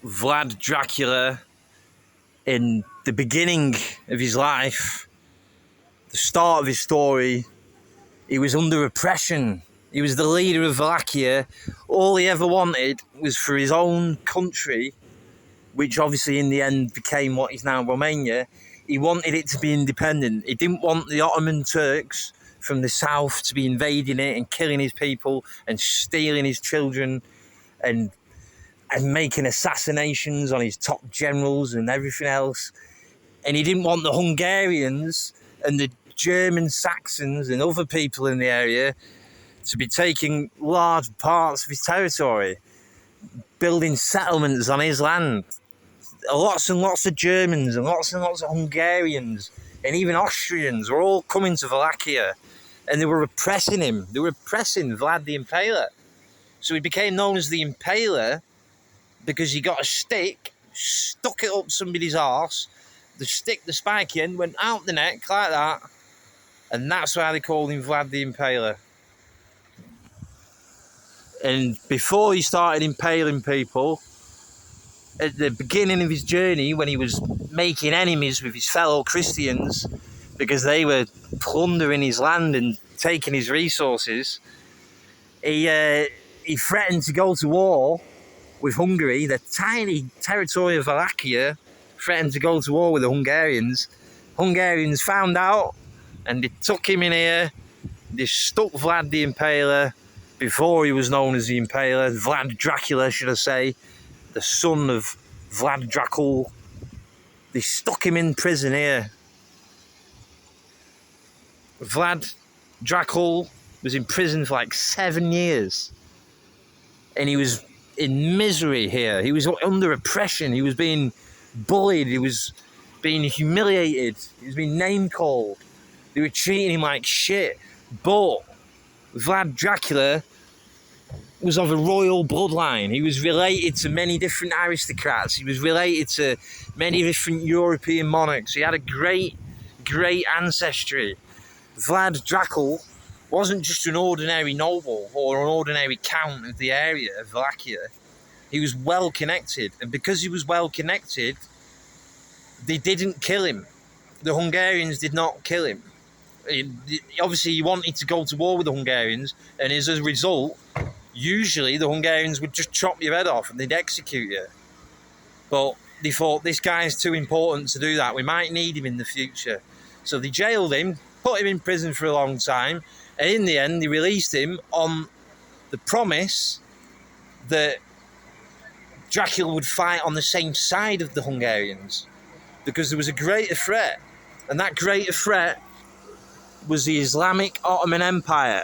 Vlad Dracula, in the beginning of his life, the start of his story, he was under oppression. He was the leader of Wallachia. All he ever wanted was for his own country, which obviously in the end became what is now Romania. He wanted it to be independent. He didn't want the Ottoman Turks from the south to be invading it and killing his people and stealing his children and making assassinations on his top generals and everything else. And he didn't want the Hungarians and the German Saxons and other people in the area to be taking large parts of his territory, building settlements on his land. Lots and lots of Germans and lots of Hungarians and even Austrians were all coming to Wallachia, and they were oppressing him. They were oppressing Vlad the Impaler. So he became known as the Impaler because he got a stick, stuck it up somebody's arse, the spiky end went out the neck like that, and that's why they called him Vlad the Impaler. And before he started impaling people, at the beginning of his journey, when he was making enemies with his fellow Christians because they were plundering his land and taking his resources, he threatened to go to war with Hungary. The tiny territory of Wallachia threatened to go to war with the Hungarians. Hungarians found out and they took him in here. They stuck Vlad the Impaler, before he was known as the Impaler, Vlad Dracula, should I say, the son of Vlad Dracula. They stuck him in prison here. Vlad Dracula was in prison for like 7 years. And he was in misery here. He was under oppression. He was being bullied. He was being humiliated. He was being name-called. They were treating him like shit. But Vlad Dracula was of a royal bloodline. He was related to many different aristocrats. He was related to many different European monarchs. He had a great ancestry. Vlad Dracula wasn't just an ordinary noble or an ordinary count of the area of Wallachia. He was well connected, and because he was well connected, they didn't kill him. The Hungarians did not kill him. Obviously, he wanted to go to war with the Hungarians, and as a result, usually the Hungarians would just chop your head off and they'd execute you. But they thought, this guy's too important to do that. We might need him in the future. So they jailed him, put him in prison for a long time, and in the end, they released him on the promise that Dracula would fight on the same side of the Hungarians because there was a greater threat, and that greater threat was the Islamic Ottoman Empire.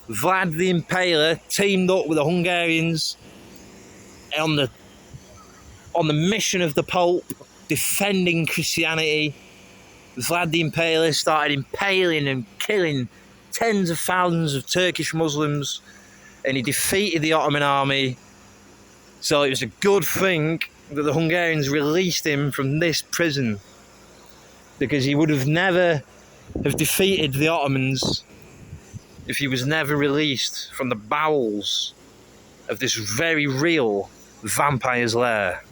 Vlad the Impaler teamed up with the Hungarians on the mission of the Pope, defending Christianity. Vlad the Impaler started impaling and killing tens of thousands of Turkish Muslims, and he defeated the Ottoman army. So it was a good thing that the Hungarians released him from this prison, because he would have never have defeated the Ottomans if he was never released from the bowels of this very real vampire's lair.